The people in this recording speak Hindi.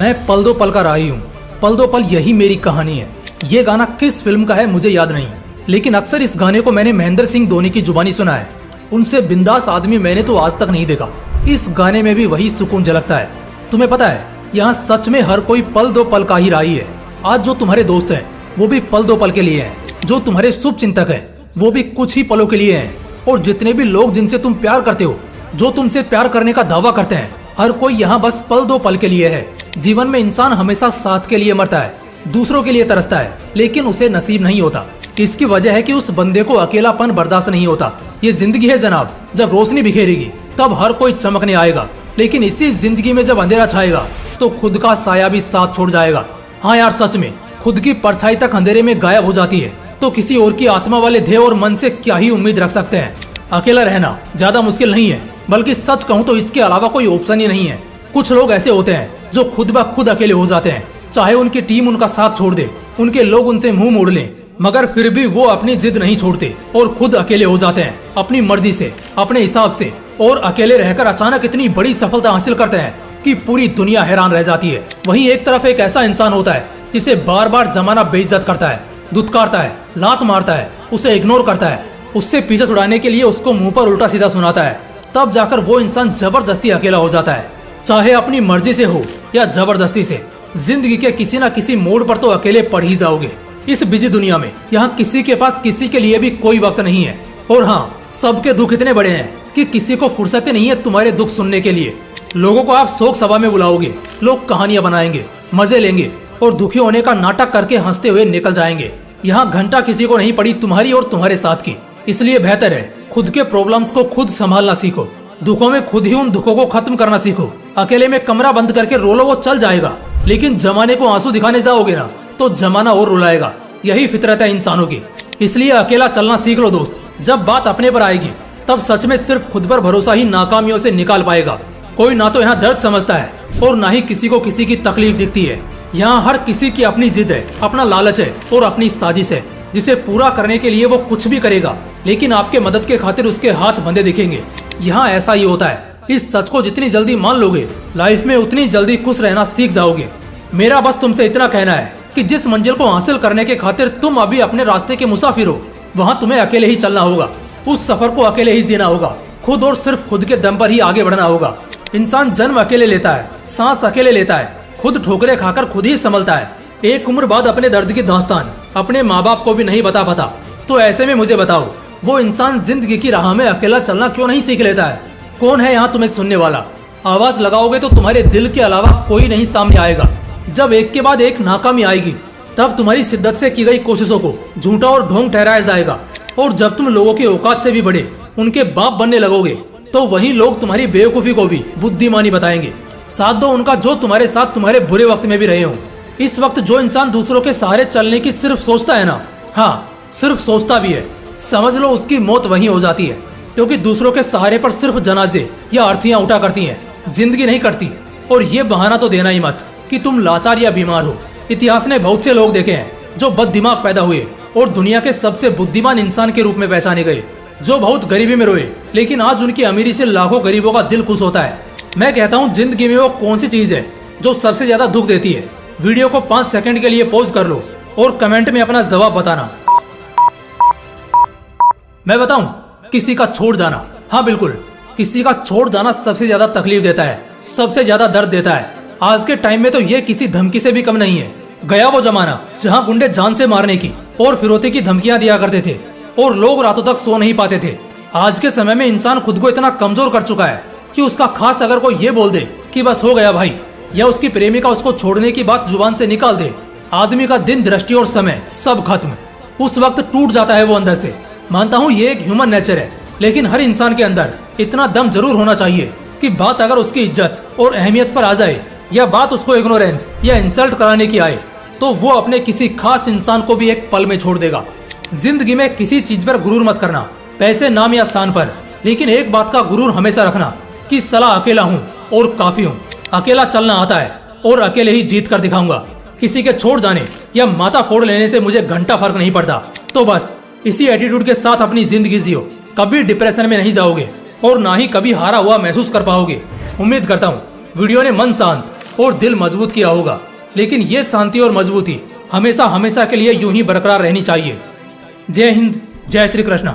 मैं पल दो पल का राही हूँ, पल दो पल यही मेरी कहानी है। ये गाना किस फिल्म का है मुझे याद नहीं, लेकिन अक्सर इस गाने को मैंने महेंद्र सिंह धोनी की जुबानी सुना है। उनसे बिंदास आदमी मैंने तो आज तक नहीं देखा। इस गाने में भी वही सुकून झलकता है। तुम्हें पता है, यहाँ सच में हर कोई पल दो पल का ही राही है। आज जो तुम्हारे दोस्त हैं वो भी पल दो पल के लिए हैं, जो तुम्हारे शुभ चिंतक हैं वो भी कुछ ही पलों के लिए हैं, और जितने भी लोग जिनसे तुम प्यार करते हो, जो तुमसे प्यार करने का दावा करते हैं, हर कोई यहाँ बस पल दो पल के लिए है। जीवन में इंसान हमेशा साथ के लिए मरता है, दूसरों के लिए तरसता है, लेकिन उसे नसीब नहीं होता। इसकी वजह है कि उस बंदे को अकेलापन बर्दाश्त नहीं होता। ये जिंदगी है जनाब, जब रोशनी बिखेरेगी तब हर कोई चमकने आएगा, लेकिन इसी जिंदगी में जब अंधेरा छाएगा तो खुद का साया भी साथ छोड़ जाएगा। हाँ यार, सच में खुद की परछाई तक अंधेरे में गायब हो जाती है तो किसी और की आत्मा वाले ध्येय और मन से क्या ही उम्मीद रख सकते हैं। अकेला रहना ज्यादा मुश्किल नहीं है, बल्कि सच कहूँ तो इसके अलावा कोई ऑप्शन ही नहीं है। कुछ लोग ऐसे होते हैं जो खुद ब खुद अकेले हो जाते हैं, चाहे उनकी टीम उनका साथ छोड़ दे, उनके लोग उनसे मुंह मोड़ लें, मगर फिर भी वो अपनी जिद नहीं छोड़ते और खुद अकेले हो जाते हैं अपनी मर्जी से, अपने हिसाब से, और अकेले रहकर अचानक इतनी बड़ी सफलता हासिल करते हैं कि पूरी दुनिया हैरान रह जाती है। वहीं एक तरफ एक ऐसा इंसान होता है जिसे बार बार जमाना बेइज्जत करता है, दुत्कारता है, लात मारता है, उसे इग्नोर करता है, उससे पीछे छुड़ाने के लिए उसको मुंह पर उल्टा सीधा सुनाता है। तब जाकर वो इंसान जबरदस्ती अकेला हो जाता है, चाहे अपनी मर्जी से हो या जबरदस्ती से। जिंदगी के किसी न किसी मोड़ पर तो अकेले पड़ ही जाओगे। इस बिजी दुनिया में यहाँ किसी के पास किसी के लिए भी कोई वक्त नहीं है। और हाँ, सबके दुख इतने बड़े हैं कि किसी को फुर्सत नहीं है तुम्हारे दुख सुनने के लिए। लोगों को आप शोक सभा में बुलाओगे, लोग कहानियां बनाएंगे, मजे लेंगे और दुखी होने का नाटक करके हंसते हुए निकल जाएंगे। यहाँ घंटा किसी को नहीं पड़ी तुम्हारी और तुम्हारे साथ की। इसलिए बेहतर है खुद के प्रॉब्लम्स को खुद संभालना सीखो, दुखों में खुद ही उन दुखों को खत्म करना सीखो। अकेले में कमरा बंद करके रो लो, वो चल जाएगा, लेकिन जमाने को आंसू दिखाने जाओगे ना तो जमाना और रुलाएगा। यही फितरत है इंसानों की। इसलिए अकेला चलना सीख लो दोस्त। जब बात अपने पर आएगी तब सच में सिर्फ खुद पर भरोसा ही नाकामियों से निकाल पाएगा। कोई ना तो यहाँ दर्द समझता है और ना ही किसी को किसी की तकलीफ दिखती है। यहाँ हर किसी की अपनी जिद है, अपना लालच है और अपनी साजिश है, जिसे पूरा करने के लिए वो कुछ भी करेगा, लेकिन आपके मदद के खातिर उसके हाथ बंधे दिखेंगे। यहाँ ऐसा ही होता है। इस सच को जितनी जल्दी मान लोगे, लाइफ में उतनी जल्दी खुश रहना सीख जाओगे। मेरा बस तुमसे इतना कहना है कि जिस मंजिल को हासिल करने के खातिर तुम अभी अपने रास्ते के मुसाफिर हो, वहाँ तुम्हें अकेले ही चलना होगा। उस सफर को अकेले ही जीना होगा, खुद और सिर्फ खुद के दम पर ही आगे बढ़ना होगा। इंसान जन्म अकेले लेता है, सांस अकेले लेता है, खुद ठोकरे खाकर खुद ही संभलता है। एक उम्र बाद अपने दर्द की दास्तान अपने माँ बाप को भी नहीं बता पाता। तो ऐसे में मुझे बताओ, वो इंसान जिंदगी की राह में अकेला चलना क्यों नहीं सीख लेता है? कौन है यहाँ तुम्हें सुनने वाला? आवाज लगाओगे तो तुम्हारे दिल के अलावा कोई नहीं सामने आएगा। जब एक के बाद एक नाकामी आएगी तब तुम्हारी शिद्दत से की गई कोशिशों को झूठा और ढोंग ठहराया जाएगा। और जब तुम लोगों की औकात से भी बड़े उनके बाप बनने लगोगे तो वही लोग तुम्हारी बेवकूफी को भी बुद्धिमानी बताएंगे। साथ दो उनका जो तुम्हारे साथ तुम्हारे बुरे वक्त में भी रहे हो। इस वक्त जो इंसान दूसरों के सहारे चलने की सिर्फ सोचता है ना, हाँ सिर्फ सोचता भी है, समझ लो उसकी मौत वहीं हो जाती है। क्योंकि दूसरों के सहारे पर सिर्फ जनाजे या अर्थियां उठा करती हैं, जिंदगी नहीं करती। और ये बहाना तो देना ही मत कि तुम लाचार या बीमार हो। इतिहास ने बहुत से लोग देखे हैं जो बददिमाग पैदा हुए और दुनिया के सबसे बुद्धिमान इंसान के रूप में पहचाने गए, जो बहुत गरीबी में रोए, लेकिन आज उनकी अमीरी से लाखों गरीबों का दिल खुश होता है। मैं कहता हूँ, जिंदगी में वो कौन सी चीज है जो सबसे ज्यादा दुख देती है? वीडियो को 5 सेकंड के लिए पॉज कर लो और कमेंट में अपना जवाब बताना। मैं बताऊं, किसी का छोड़ जाना। हाँ बिल्कुल, किसी का छोड़ जाना सबसे ज्यादा तकलीफ देता है, सबसे ज्यादा दर्द देता है। आज के टाइम में तो ये किसी धमकी से भी कम नहीं है। गया वो जमाना जहाँ गुंडे जान से मारने की और फिरौती की धमकियां दिया करते थे और लोग रातों तक सो नहीं पाते थे। आज के समय में इंसान खुद को इतना कमजोर कर चुका है कि उसका खास अगर कोई ये बोल दे कि बस हो गया भाई, या उसकी प्रेमिका उसको छोड़ने की बात जुबान से निकाल दे, आदमी का दिन, दृष्टि और समय सब खत्म। उस वक्त टूट जाता है वो अंदर से। मानता हूँ ये एक ह्यूमन नेचर है, लेकिन हर इंसान के अंदर इतना दम जरूर होना चाहिए कि बात अगर उसकी इज्जत और अहमियत पर आ जाए, या बात उसको इग्नोरेंस या इंसल्ट कराने की आए, तो वो अपने किसी खास इंसान को भी एक पल में छोड़ देगा। जिंदगी में किसी चीज पर गुरूर मत करना, पैसे, नाम या शान पर, लेकिन एक बात का गुरूर हमेशा रखना कि सला अकेला हूँ और काफी हूँ। अकेला चलना आता है और अकेले ही जीत कर दिखाऊंगा। किसी के छोड़ जाने या माथा फोड़ लेने से मुझे घंटा फर्क नहीं पड़ता। तो बस इसी एटीट्यूड के साथ अपनी जिंदगी जियो। कभी डिप्रेशन में नहीं जाओगे और ना ही कभी हारा हुआ महसूस कर पाओगे। उम्मीद करता हूँ वीडियो ने मन शांत और दिल मजबूत किया होगा, लेकिन ये शांति और मजबूती हमेशा हमेशा के लिए यूं ही बरकरार रहनी चाहिए। जय हिंद, जय श्री कृष्णा।